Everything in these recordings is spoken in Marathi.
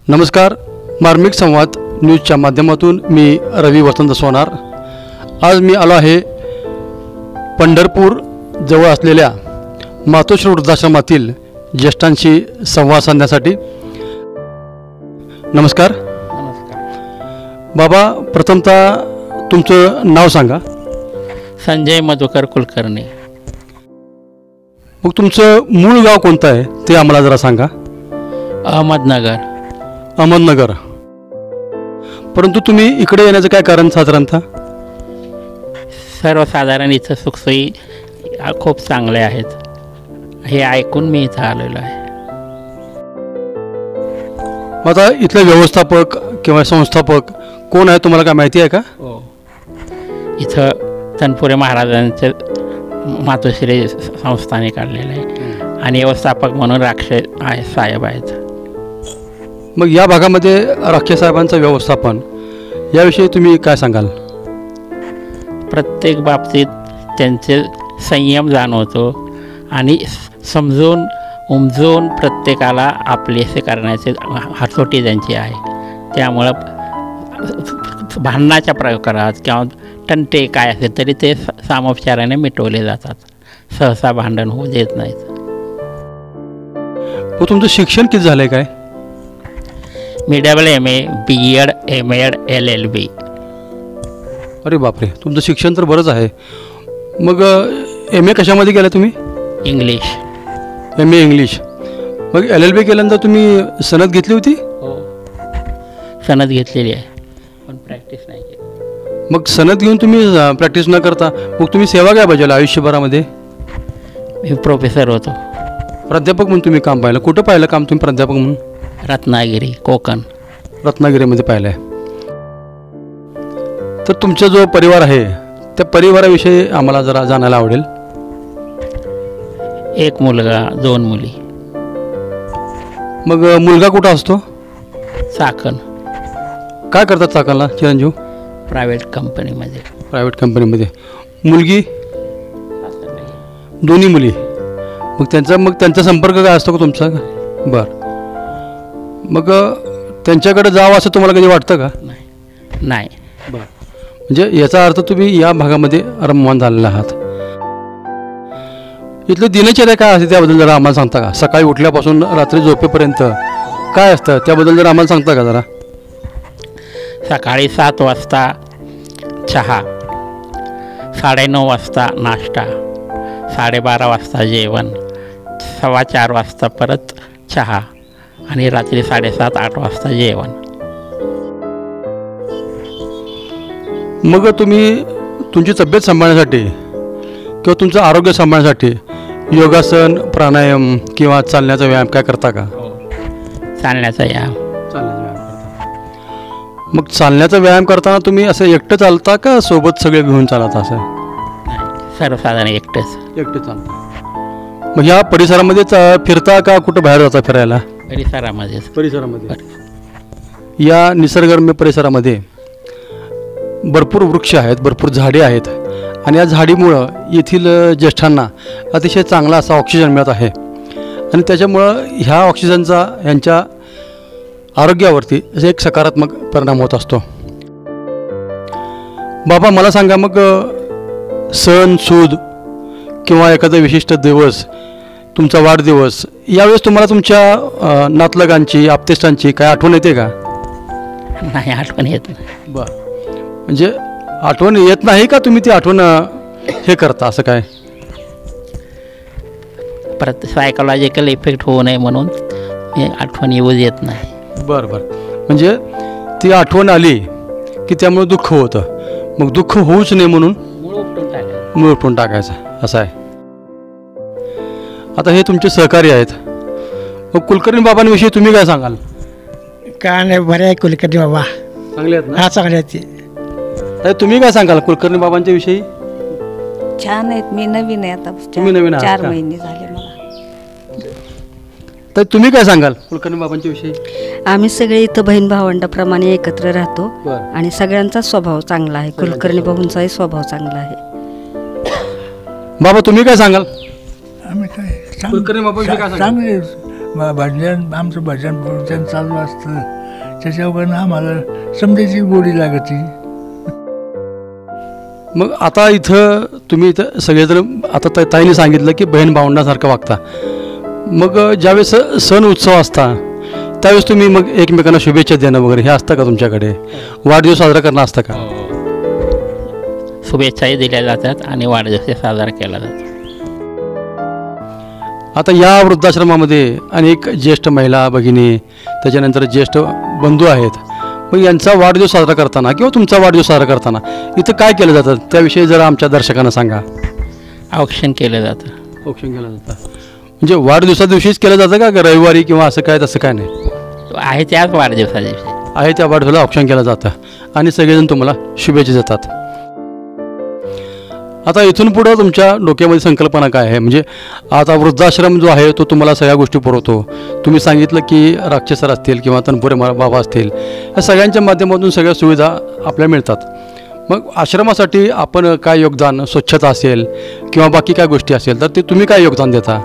नमस्कार. मार्मिक संवाद न्यूजच्या माध्यमातून मी रवी वसंत सोनार. आज मी आलो आहे पंढरपूर जवळ असलेल्या मातोश्री वृद्धाश्रमातील ज्येष्ठांशी संवाद साधण्यासाठी. नमस्कार. बाबा, प्रथमतः तुमचं नाव सांगा. संजय मधुकर कुलकर्णी. मग तुमचं मूळ गाव कोणतं आहे ते आम्हाला जरा सांगा. अहमदनगर. अहमदनगर. परंतु तुम्ही इकडे येण्याचं काय कारण साधारणतः? सर्वसाधारण इथं सुखसोयी खूप चांगले आहेत हे ऐकून मी इथं आलेलो आहे. आता इथले व्यवस्थापक किंवा संस्थापक कोण आहे तुम्हाला काय माहिती आहे का? हो, इथं तनपुरे महाराजांचे मातोश्री संस्थाने काढलेले आहे आणि व्यवस्थापक म्हणून राक्षे आहे साहेब आहेत. मग या भागामध्ये राखे साहेबांचं व्यवस्थापन याविषयी तुम्ही काय सांगाल? प्रत्येक बाबतीत त्यांचे संयम जाणवतो आणि समजून उमजून प्रत्येकाला आपलेसे करण्याचे हातोटी त्यांची आहे. त्यामुळं भांडणाच्या प्रकारात किंवा तंटे काय असेल तरी ते सामोपचाराने मिटवले जातात. सहसा भांडण होऊ देत नाहीत. तुमचं शिक्षण किती झालं आहे काय? मी MA BEd MAd LLB. अरे बापरे, तुमचं शिक्षण तर बरंच आहे. मग MA कशामध्ये केलं तुम्ही? इंग्लिश. MA English. मग LLB केल्यानंतर तुम्ही सनद घेतली होती? हो, सनद घेतलेली आहे पण प्रॅक्टिस नाही केली. मग सनद घेऊन तुम्ही प्रॅक्टिस न करता मग तुम्ही सेवा काय बजावली आयुष्यभरामध्ये? मी प्रोफेसर होतो. प्राध्यापक म्हणून तुम्ही काम पाहिलं. कुठं पाहिलं काम तुम्ही प्राध्यापक म्हणून? रत्नागिरी, कोकण. रत्नागिरीमध्ये पाहिलं आहे. तर तुमचा जो परिवार आहे त्या परिवाराविषयी आम्हाला जरा जाणायला आवडेल. एक मुलगा, 2 मुली. मग मुलगा कुठं असतो? चाकण. काय करतात चाकणला चिरंजीव? प्रायव्हेट कंपनीमध्ये. प्रायव्हेट कंपनीमध्ये. मुलगी? दोन्ही मुली. मग त्यांचा संपर्क काय असतो का तुमचा? बरं. मग त्यांच्याकडे जावं असं तुम्हाला कधी वाटतं का? नाही. बरं. म्हणजे याचा अर्थ तुम्ही या भागामध्ये रममान झालेला आहात. इथलं दिनचर्या काय असते त्याबद्दल जरा आम्हाला सांगता का? सकाळी उठल्यापासून रात्री झोपेपर्यंत काय असतं त्याबद्दल जरा आम्हाला सांगता का जरा? सकाळी 7 वाजता चहा, 9:30 वाजता नाश्ता, 12:30 वाजता जेवण, 4:15 वाजता परत चहा आणि रात्री 7:30-8 वाजता जेवण. मग तुम्ही तुमची तब्येत सांभाळण्यासाठी किंवा तुमचं आरोग्य सांभाळण्यासाठी योगासन, प्राणायाम किंवा चालण्याचा व्यायाम काय करता का? चालण्याचा व्यायाम. चालण्याचा व्यायाम करता. मग चालण्याचा व्यायाम करताना तुम्ही असं एकटं चालता का सोबत सगळे घेऊन चालता? असं नाही, सर्वसाधारण एकटंच. एकटं चालता. मग ह्या परिसरामध्येच फिरता का कुठं बाहेर जाता फिरायला? परिसरामध्येच. परिसरामध्ये. या निसर्गरम्य परिसरामध्ये भरपूर वृक्ष आहेत, भरपूर झाडे आहेत आणि या झाडीमुळं येथील ज्येष्ठांना अतिशय चांगला असा ऑक्सिजन मिळत आहे आणि त्याच्यामुळं ह्या ऑक्सिजनचा यांच्या आरोग्यावरती एक सकारात्मक परिणाम होत असतो. बाबा, मला सांगा, मग सण सूद किंवा एखादा विशिष्ट दिवस, तुमचा वाढदिवस, यावेळेस तुम्हाला तुमच्या नातलगांची, आप्तेष्टांची काय आठवण येते का? नाही, आठवण येत नाही. बरं. म्हणजे आठवण येत नाही का तुम्ही ती आठवण हे करता असं काय? सायकोलॉजिकल इफेक्ट होऊ नये म्हणून आठवण येऊ देत नाही. बरं बरं. म्हणजे ती आठवण आली की त्यामुळे दुःख होतं. मग दुःख होऊच नये म्हणून मूळ उपटून टाकायचं असं आहे. आता हे तुमचे सहकारी आहेत. मग कुलकर्णी बाबांविषयी तुम्ही काय सांगाल? काय नाही, बरे आहे कुलकर्णी बाबा. चांगले आहेत ना? हा, चांगले आहेत ते. तुम्ही काय सांगाल कुलकर्णी बाबांच्या विषयी? छान आहेत. मी नवीन आहे आता. तुम्ही नवीन आहात 4 का? महिने झाले मला. तर तुम्ही काय सांगाल कुलकर्णी बाबांच्या विषयी? आम्ही सगळे इथं बहीण भावंडाप्रमाणे एकत्र राहतो बरं. आणि सगळ्यांचा स्वभाव चांगला आहे. कुलकर्णी भाऊंचाही स्वभाव चांगला आहे. बाबा, तुम्ही काय सांगाल? आम्ही काय कुलकर्णी बाबांविषयी काय सांगाल? चांगले भजन आमचं भजन चालू असतं त्याच्यावरनं आम्हाला समजायची गोडी लागते. मग आता इथं तुम्ही इथं सगळेजण आता ताईने सांगितलं की बहीण भावंडासारखं वागता. मग ज्यावेळेस सण उत्सव असता त्यावेळेस तुम्ही मग एकमेकांना शुभेच्छा देणं वगैरे हे असतं का तुमच्याकडे? वाढदिवस साजरा करणं असतं का? शुभेच्छाही दिल्या जातात आणि वाढदिवस साजरा केला जातो. आता या वृद्धाश्रमामध्ये अनेक ज्येष्ठ महिला भगिनी त्याच्यानंतर ज्येष्ठ बंधू आहेत. मग यांचा वाढदिवस साजरा करताना किंवा तुमचा वाढदिवस साजरा करताना इथं काय केलं जातं त्याविषयी जरा आमच्या दर्शकांना सांगा. औक्षण केलं जातं. औक्षण केलं जातं म्हणजे वाढदिवसा दिवशीच केलं जातं का रविवारी किंवा असं काय तसं काय नाही? आहे त्याच वाढदिवसा दिवशी आहे त्या वाढदिवसाला औक्षण केलं जातं आणि सगळेजण तुम्हाला शुभेच्छा देतात. आता इथून पुढं तुमच्या डोक्यामध्ये संकल्पना काय आहे? म्हणजे आता वृद्धाश्रम जो आहे तो तुम्हाला सगळ्या गोष्टी पुरवतो. तुम्ही सांगितलं की राक्षसर असतील किंवा तनपुरे बाबा असतील या सगळ्यांच्या माध्यमातून सगळ्या सुविधा आपल्याला मिळतात. मग आश्रमासाठी आपण काय योगदान, स्वच्छता असेल किंवा बाकी काय गोष्टी असेल तर ते तुम्ही काय योगदान देता?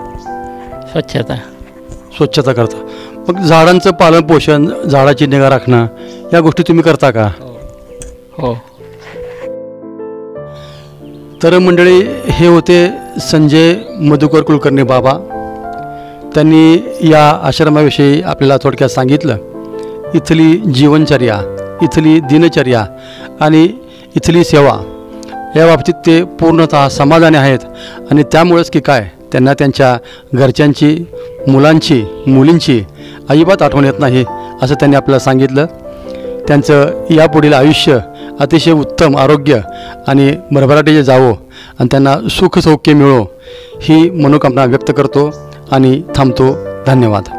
स्वच्छता करता. मग झाडांचं पालन पोषण, झाडाची निगा राखणं या गोष्टी तुम्ही करता का? हो. तर मंडळी हे होते संजय मधुकर कुलकर्णी बाबा. त्यांनी या आश्रमाविषयी आपल्याला थोडक्यात सांगितलं. इथली जीवनचर्या, इथली दिनचर्या आणि इथली सेवा या बाबतीत ते पूर्णतः समाधानी आहेत आणि त्यामुळेच की काय त्यांना त्यांच्या घरच्यांची, मुलांची, मुलींची अजिबात आठवण येत नाही असं त्यांनी आपल्याला सांगितलं. त्यांचं यापुढील आयुष्य अतिशय उत्तम आरोग्य आणि भरभराटीचे जावो आणि त्यांना सुख सौख्य मिळो ही मनोकामना व्यक्त करतो आणि थांबतो. धन्यवाद.